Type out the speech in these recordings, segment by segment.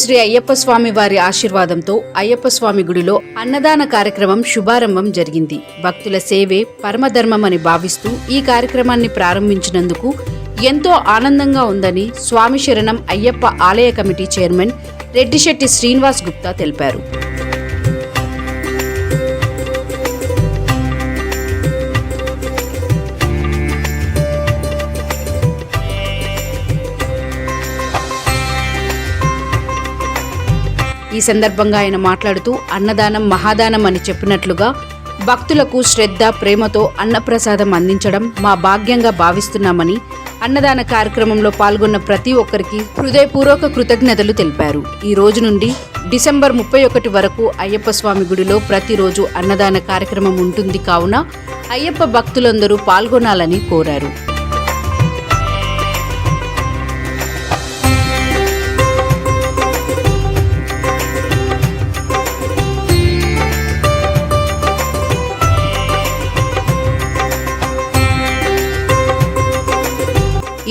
శ్రీ అయ్యప్ప స్వామి వారి ఆశీర్వాదంతో అయ్యప్ప స్వామి గుడిలో అన్నదాన కార్యక్రమం శుభారంభం జరిగింది. భక్తుల సేవే పరమధర్మమని భావిస్తూ ఈ కార్యక్రమాన్ని ప్రారంభించినందుకు ఎంతో ఆనందంగా ఉందని స్వామి శరణం అయ్యప్ప ఆలయ కమిటీ చైర్మన్ రెడ్డిశెట్టి శ్రీనివాస్ గుప్తా తెలిపారు. ఈ సందర్భంగా ఆయన మాట్లాడుతూ అన్నదానం మహాదానం అని చెప్పినట్లుగా భక్తులకు శ్రద్ధ ప్రేమతో అన్నప్రసాదం అందించడం మా భాగ్యంగా భావిస్తున్నామని అన్నదాన కార్యక్రమంలో పాల్గొన్న ప్రతి ఒక్కరికి హృదయపూర్వక కృతజ్ఞతలు తెలిపారు. ఈ రోజు నుండి డిసెంబర్ 31 వరకు అయ్యప్ప స్వామి గుడిలో ప్రతిరోజు అన్నదాన కార్యక్రమం ఉంటుంది కావున అయ్యప్ప భక్తులందరూ పాల్గొనాలని కోరారు.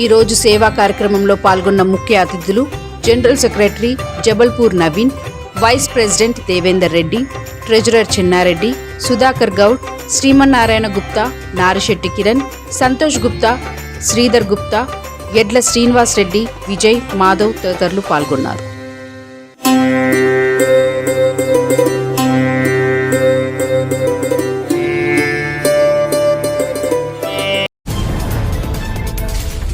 ఈ రోజు సేవా కార్యక్రమంలో పాల్గొన్న ముఖ్య అతిథులు general secretary Jabalpur Naveen, vice president Devender Reddy, treasurer Chinnareddy, Sudhakar Goud, Srimannarayana Gupta, Narisetti Kiran, Santosh Gupta, Sridhar Gupta, Edla Srinivas Reddy, Vijay, Madhav తదితరులు పాల్గొన్నారు.